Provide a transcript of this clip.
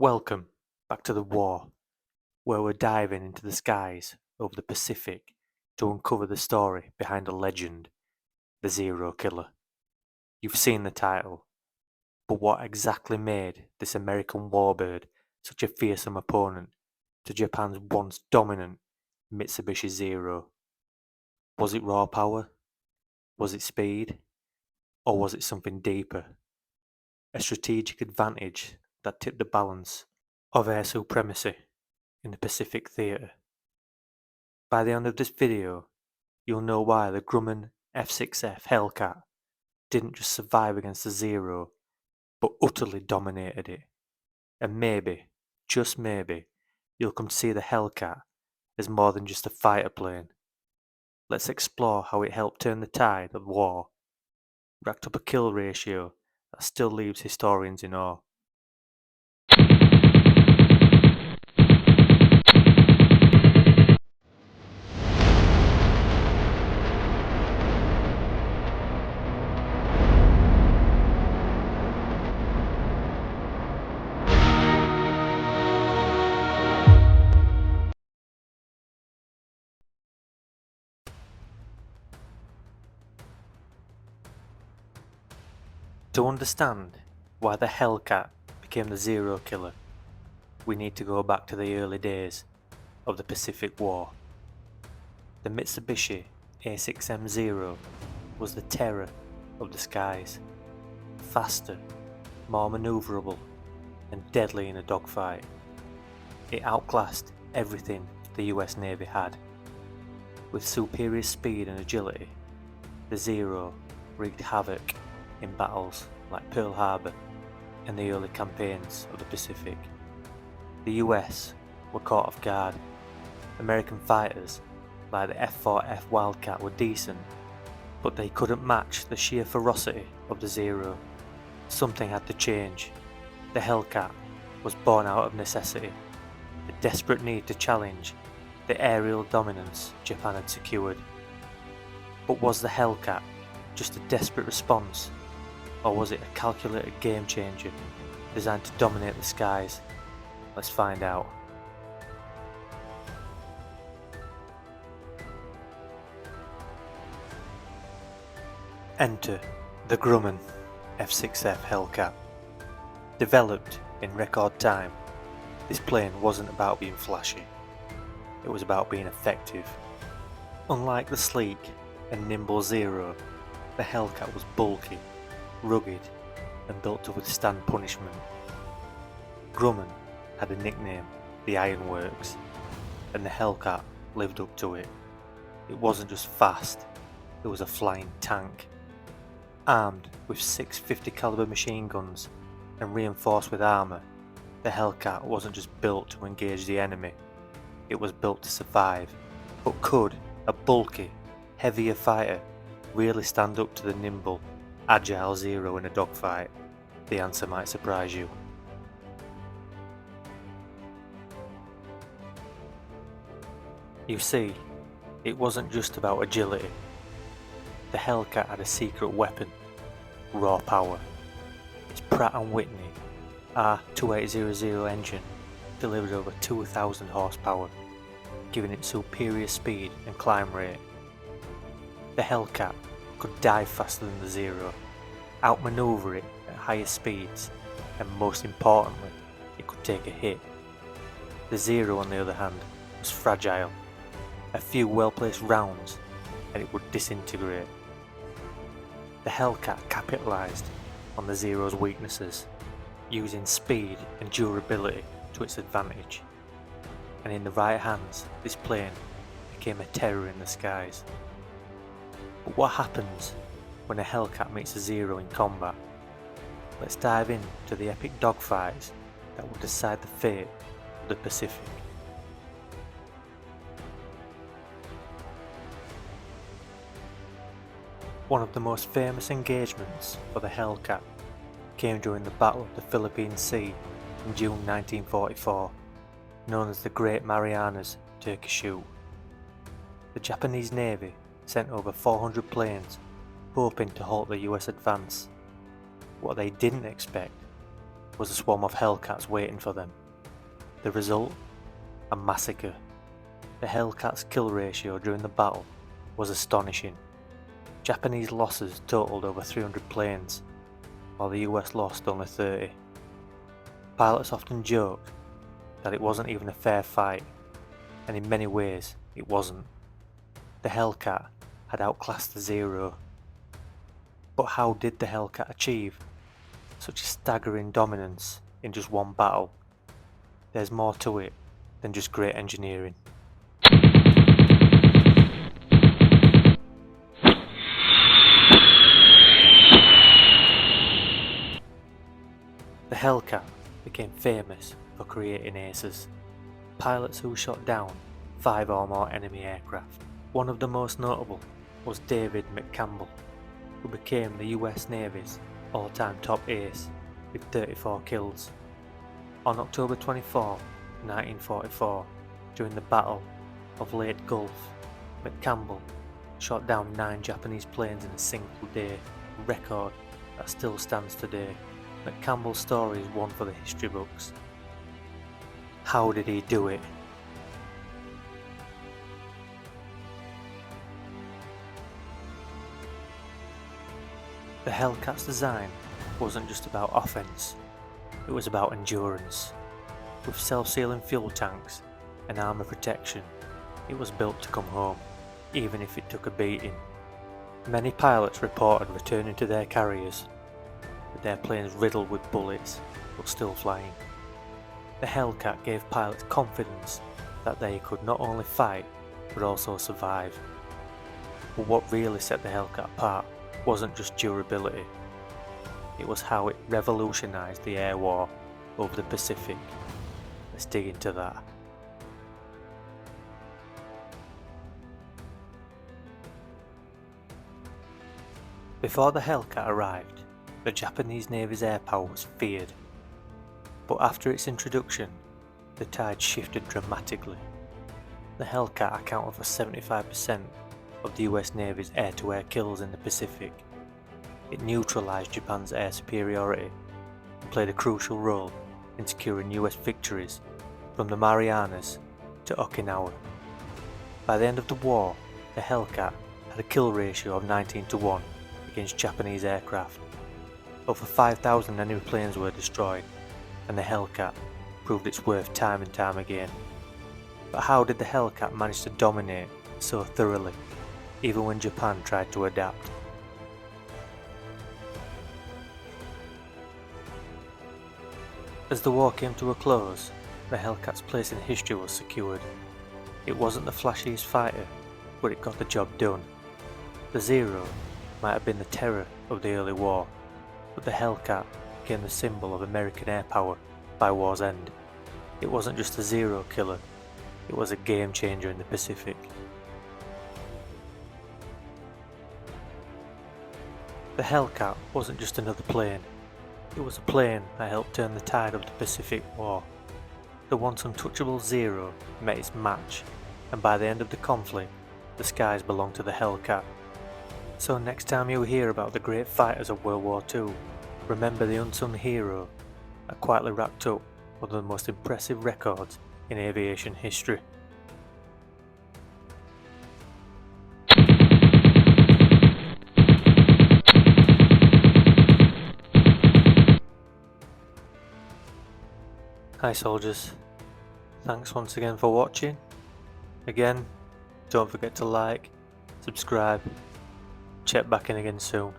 Welcome back to the war, where we're diving into the skies over the Pacific to uncover the story behind a legend, the Zero Killer. You've seen the title, but what exactly made this American warbird such a fearsome opponent to Japan's once dominant Mitsubishi Zero? Was it raw power? Was it speed? Or was it something deeper? A strategic advantage that tipped the balance of air supremacy in the Pacific theatre. By the end of this video, you'll know why the Grumman F6F Hellcat didn't just survive against the Zero, but utterly dominated it. And maybe, just maybe, you'll come to see the Hellcat as more than just a fighter plane. Let's explore how it helped turn the tide of war, racked up a kill ratio that still leaves historians in awe. To understand why the Hellcat became the Zero Killer, we need to go back to the early days of the Pacific War. The Mitsubishi A6M Zero was the terror of the skies, faster, more manoeuvrable, and deadly in a dogfight. It outclassed everything the US Navy had. With superior speed and agility, the Zero wreaked havoc in battles like Pearl Harbor and the early campaigns of the Pacific. The US were caught off guard. American fighters like the F4F Wildcat were decent, but they couldn't match the sheer ferocity of the Zero. Something had to change. The Hellcat was born out of necessity, a desperate need to challenge the aerial dominance Japan had secured. But was the Hellcat just a desperate response, or was it a calculated game changer designed to dominate the skies? Let's find out. Enter the Grumman F6F Hellcat. Developed in record time, this plane wasn't about being flashy, it was about being effective. Unlike the sleek and nimble Zero, the Hellcat was bulky, rugged, and built to withstand punishment. Grumman had a nickname, the Ironworks, and the Hellcat lived up to it. It wasn't just fast, it was a flying tank. Armed with 6 50 caliber machine guns and reinforced with armour, the Hellcat wasn't just built to engage the enemy, it was built to survive. But could a bulky, heavier fighter really stand up to the nimble, agile Zero in a dogfight? The answer might surprise you. You see, it wasn't just about agility. The Hellcat had a secret weapon, raw power. Its Pratt & Whitney R2800 engine delivered over 2,000 horsepower, giving it superior speed and climb rate. The Hellcat could dive faster than the Zero, outmaneuver it at higher speeds, and most importantly, it could take a hit. The Zero, on the other hand, was fragile. A few well-placed rounds and it would disintegrate. The Hellcat capitalised on the Zero's weaknesses, using speed and durability to its advantage. And in the right hands, this plane became a terror in the skies. But what happens when a Hellcat meets a Zero in combat? Let's dive into the epic dogfights that will decide the fate of the Pacific. One of the most famous engagements for the Hellcat came during the Battle of the Philippine Sea in June 1944, known as the Great Marianas Turkey Shoot. The Japanese Navy sent over 400 planes, hoping to halt the US advance. What they didn't expect was a swarm of Hellcats waiting for them. The result? A massacre. The Hellcats' kill ratio during the battle was astonishing. Japanese losses totaled over 300 planes, while the US lost only 30. Pilots often joke that it wasn't even a fair fight, and in many ways it wasn't. The Hellcat had outclassed the Zero. But how did the Hellcat achieve such a staggering dominance in just one battle? There's more to it than just great engineering. The Hellcat became famous for creating aces, pilots who shot down 5 or more enemy aircraft. One of the most notable was David McCampbell, who became the US Navy's all-time top ace with 34 kills. On October 24, 1944, during the Battle of Leyte Gulf, McCampbell shot down 9 Japanese planes in a single day, a record that still stands today. McCampbell's story is one for the history books. How did he do it? The Hellcat's design wasn't just about offense, it was about endurance. With self-sealing fuel tanks and armor protection, it was built to come home, even if it took a beating. Many pilots reported returning to their carriers, with their planes riddled with bullets, but still flying. The Hellcat gave pilots confidence that they could not only fight, but also survive. But what really set the Hellcat apart wasn't just durability, it was how it revolutionised the air war over the Pacific. Let's dig into that. Before the Hellcat arrived, the Japanese Navy's air power was feared, but after its introduction, the tide shifted dramatically. The Hellcat accounted for 75% of the US Navy's air-to-air kills in the Pacific. It neutralised Japan's air superiority and played a crucial role in securing US victories from the Marianas to Okinawa. By the end of the war, the Hellcat had a kill ratio of 19-1 against Japanese aircraft. Over 5,000 enemy planes were destroyed, and the Hellcat proved its worth time and time again. But how did the Hellcat manage to dominate so thoroughly, even when Japan tried to adapt? As the war came to a close, the Hellcat's place in history was secured. It wasn't the flashiest fighter, but it got the job done. The Zero might have been the terror of the early war, but the Hellcat became the symbol of American air power by war's end. It wasn't just a Zero killer, it was a game changer in the Pacific. The Hellcat wasn't just another plane, it was a plane that helped turn the tide of the Pacific War. The once untouchable Zero met its match, and by the end of the conflict, the skies belonged to the Hellcat. So next time you hear about the great fighters of World War II, remember the unsung hero that quietly racked up one of the most impressive records in aviation history. Hi soldiers, thanks once again for watching. Again, don't forget to like, subscribe, check back in again soon.